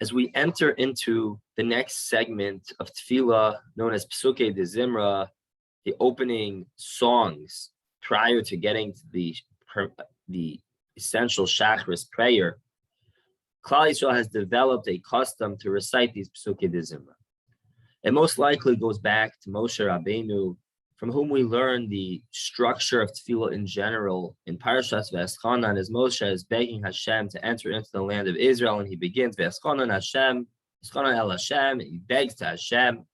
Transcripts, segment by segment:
As we enter into the next segment of Tefillah, known as Pesukei de Zimra, the opening songs prior to getting to the essential Shacharis prayer, Klal Yisrael has developed a custom to recite these Pesukei de Zimra. It most likely goes back to Moshe Rabbeinu, from whom we learn the structure of Tefillah in general in Parashas V'eschanan, as Moshe is begging Hashem to enter into the land of Israel, and he begins V'eschanan Hashem, V'eschanan El Hashem, and he begs to Hashem,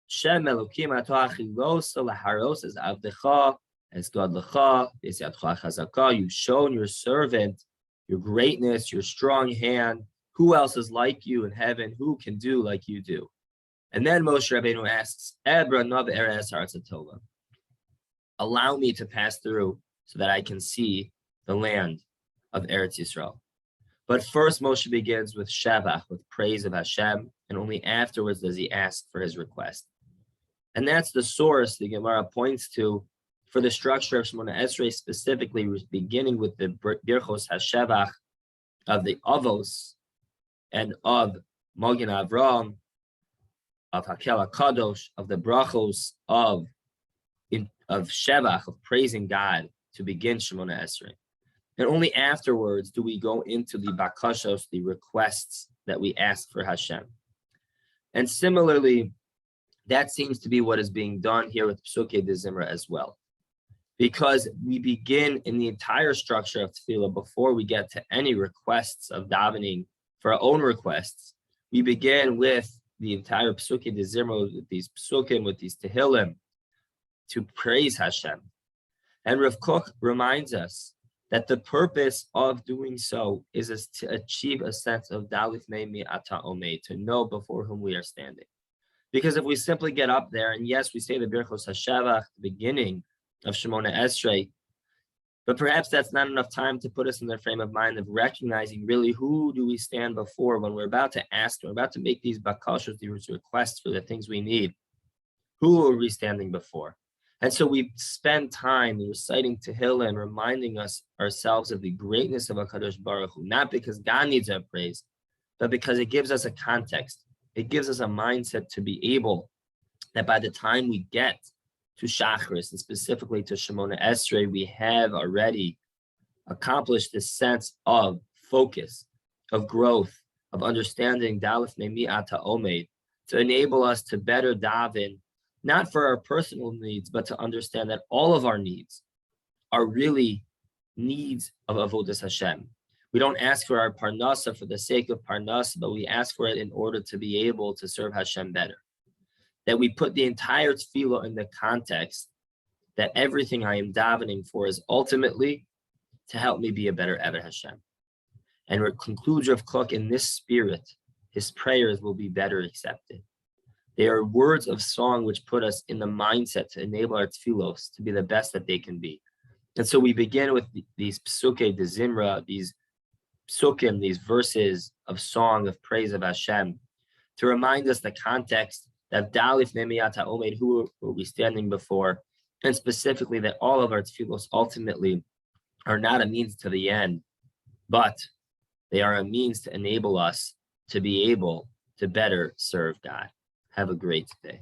Shem Elokim Ato Achilosa Laharos as Avdecha, as Godlecha, V'esyatcha Chazaka. You've shown your servant your greatness, your strong hand. Who else is like you in heaven? Who can do like you do? And then Moshe Rabbeinu asks, Ebra Nav Eretz Ha'atzatova. Allow me to pass through so that I can see the land of Eretz Yisrael. But first Moshe begins with Shavach, with praise of Hashem, and only afterwards does he ask for his request. And that's the source the Gemara points to for the structure of Shemona Esrei, specifically beginning with the Birchos HaShavach of the Avos and of Magen Avraham, of Hakel HaKadosh, of the brachos of Shevach, of praising God, to begin Shemona Esrei. And only afterwards do we go into the bakashos, the requests that we ask for Hashem. And similarly, that seems to be what is being done here with Pesukei de Zimra as well. Because we begin in the entire structure of Tefillah, before we get to any requests of davening for our own requests, we begin with the entire Pesukei de Zimra, with these Pesukim, with these Tehillim, to praise Hashem. And Rav Kook reminds us that the purpose of doing so is to achieve a sense of Dalif Meimi Ata Omei, to know before whom we are standing. Because if we simply get up there, and yes, we say the Birchos HaShavach, the beginning of Shemona Esrei, but perhaps that's not enough time to put us in the frame of mind of recognizing really who do we stand before when we're about to ask, we're about to make these bakashos, these requests for the things we need. Who are we standing before? And so we spend time reciting Tehillah and reminding ourselves of the greatness of HaKadosh Baruch Hu, not because God needs our praise, but because it gives us a context. It gives us a mindset to be able that by the time we get to Shacharis, and specifically to Shemona Esrei, we have already accomplished this sense of focus, of growth, of understanding Dalif Meimi Ata Omed, to enable us to better daven, not for our personal needs, but to understand that all of our needs are really needs of Avodas Hashem. We don't ask for our parnasa for the sake of parnasa, but we ask for it in order to be able to serve Hashem better. That we put the entire tefillah in the context that everything I am davening for is ultimately to help me be a better Eved Hashem. And it concludes Rav Kook in this spirit, his prayers will be better accepted. They are words of song which put us in the mindset to enable our tefillos to be the best that they can be. And so we begin with these Pesukei de Zimra, these psukim, these verses of song of praise of Hashem, to remind us the context that Dalif Meimi Ata Omed, who are we standing before, and specifically that all of our tefillos ultimately are not a means to the end, but they are a means to enable us to be able to better serve God. Have a great day.